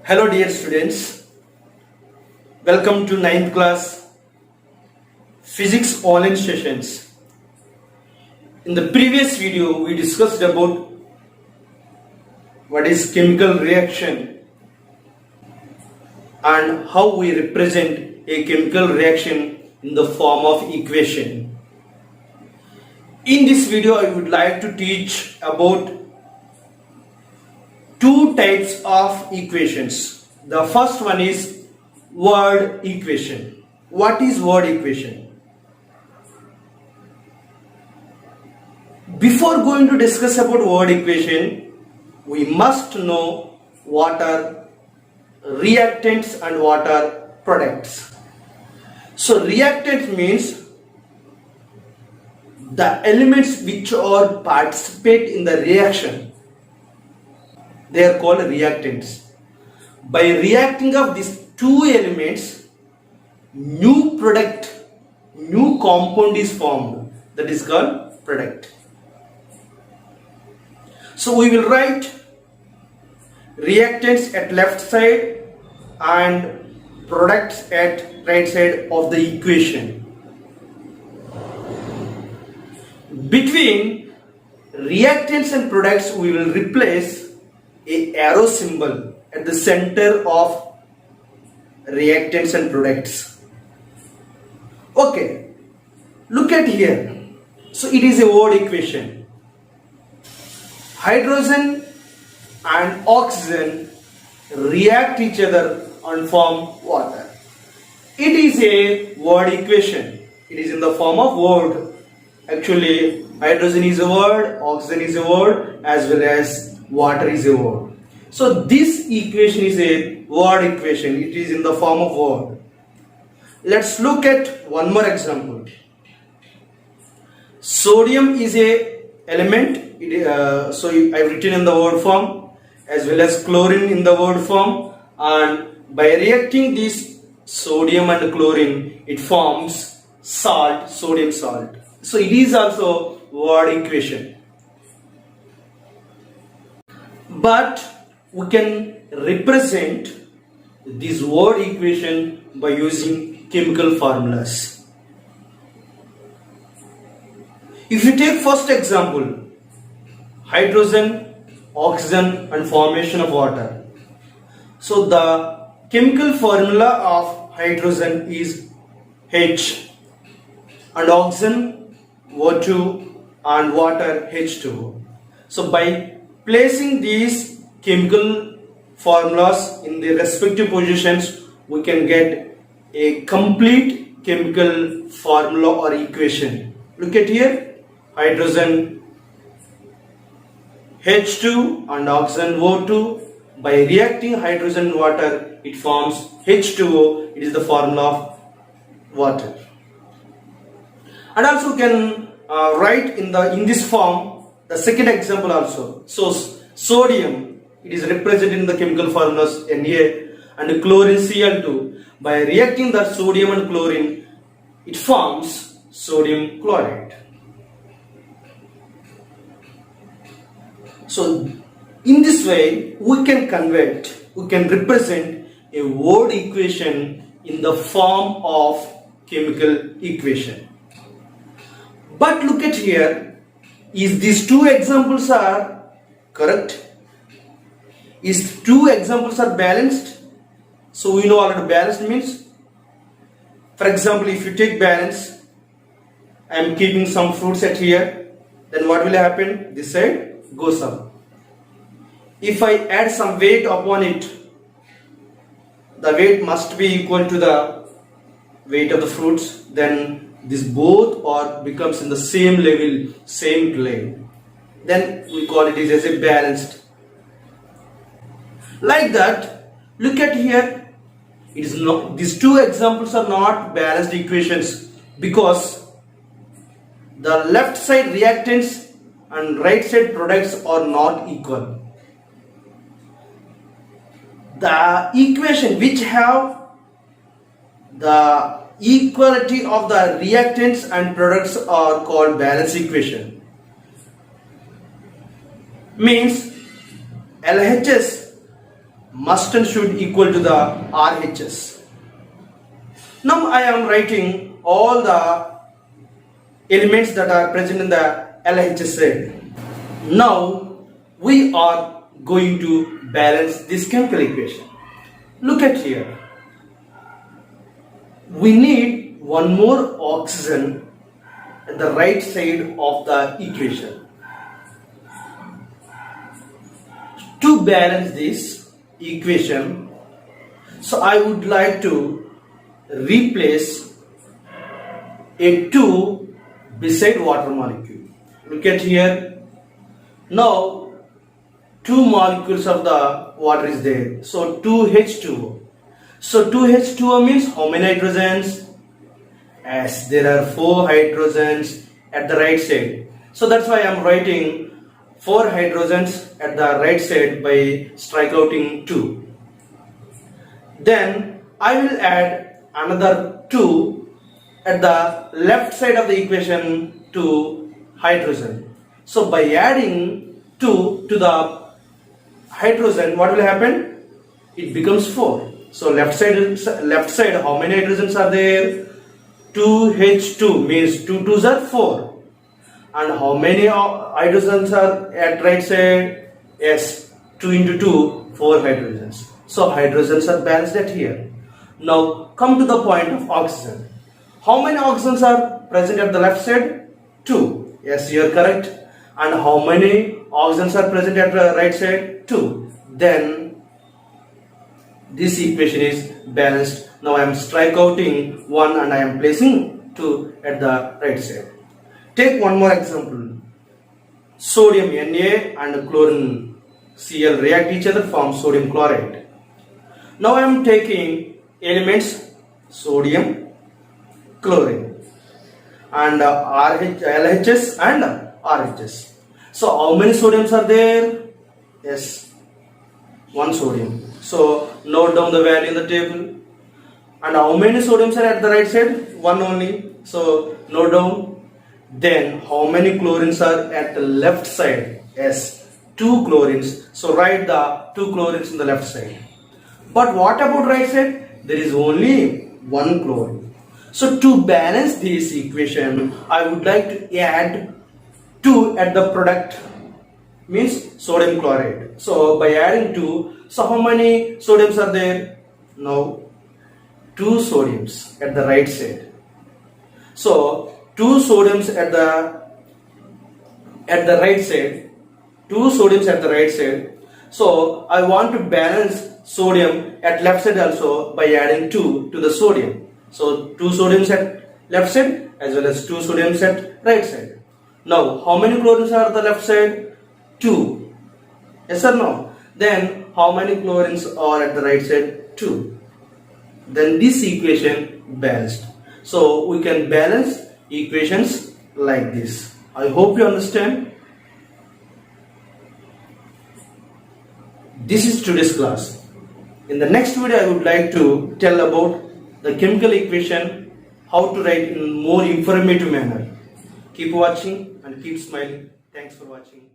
Hello dear students, welcome to 9th class physics online sessions. In the previous video we discussed about what is chemical reaction and how we represent a chemical reaction in the form of equation. In this video I would like to teach about two types of equations. The first one is word equation. What is word equation? Before going to discuss about word equation, we must know what are reactants and what are products. So reactants means the elements which are participate in the reaction. They are called reactants. By reacting of these two elements, new product, new compound is formed. That is called product. So we will write reactants at left side and products at right side of the equation. Between reactants and products, we will replace a arrow symbol at the center of reactants and products. Okay, look at here. So it is a word equation. Hydrogen and oxygen react each other and form water. It is a word equation. It is in the form of word. Actually, hydrogen is a word, oxygen is a word, as well as water is a word. So this equation is a word equation. It is in the form of word. Let's look at one more example. Sodium is a element. So I've written in the word form, as well as chlorine in the word form, and by reacting this sodium and chlorine, it forms salt, sodium salt. So it is also word equation. But we can represent this word equation by using chemical formulas. If you take first example, hydrogen, oxygen and formation of water. So the chemical formula of hydrogen is H, and oxygen O2, and water H2O. So by placing these chemical formulas in the respective positions, we can get a complete chemical formula or equation. Look at here, hydrogen H2 and oxygen O2. By reacting hydrogen and water, it forms H2O. It is the formula of water. And also can write in this form the second example also. So sodium, it is represented in the chemical formulas Na, and chlorine Cl2. By reacting the sodium and chlorine, it forms sodium chloride. So in this way we can represent a word equation in the form of chemical equation. But look at here, is these two examples are correct? Is two examples are balanced? So we know already balanced means, for example, if you take balance, I am keeping some fruits at here, then what will happen? This side goes up. If I add some weight upon it, the weight must be equal to the weight of the fruits, then this both or becomes in the same level, same plane. Then we call it as a balanced. Like that, look at here. It is not, these two examples are not balanced equations because the left side reactants and right side products are not equal. The equation which have the equality of the reactants and products are called balance equation. Means LHS must and should equal to the RHS. Now I am writing all the elements that are present in the LHS side. Now we are going to balance this chemical equation. Look at here. We need one more oxygen at the right side of the equation. To balance this equation, so I would like to replace a 2 beside water molecule. Look at here. Now 2 molecules of the water is there. So 2H2O. So 2H2O means how many hydrogens? As there are 4 hydrogens at the right side. So that's why I am writing 4 hydrogens at the right side by striking 2. Then I will add another 2 at the left side of the equation to hydrogen. So by adding 2 to the hydrogen, what will happen? It becomes 4. So left side, how many hydrogens are there? 2H2 means 2 2s are 4. And how many hydrogens are at right side? Yes, 2 into 2, 4 hydrogens. So hydrogens are balanced at here. Now come to the point of oxygen. How many oxygens are present at the left side? 2. Yes, you are correct. And how many oxygens are present at the right side? 2. Then this equation is balanced. Now I am striking 1 and I am placing 2 at the right side. Take one more example. Sodium Na and chlorine Cl react each other, form sodium chloride. Now I am taking elements sodium, chlorine and LHS and RHS. So how many sodiums are there? Yes, 1 sodium. So note down the value in the table. And how many sodiums are at the right side? 1 only. So note down. Then how many chlorines are at the left side? Yes, 2 chlorines. So write the 2 chlorines in the left side. But what about right side? There is only 1 chlorine. So to balance this equation, I would like to add 2 at the product, means sodium chloride. So by adding 2, so how many sodiums are there? Now 2 sodiums at the right side. So 2 sodiums at the right side. 2 sodiums at the right side. So I want to balance sodium at left side also by adding 2 to the sodium. So 2 sodiums at left side as well as 2 sodiums at right side. Now how many chlorines are at the left side? 2. Yes or no? Then how many chlorines are at the right side? 2. Then this equation balanced. So we can balance equations like this. I hope you understand. This is today's class. In the next video I would like to tell about the chemical equation, how to write in more informative manner. Keep watching and keep smiling. Thanks for watching.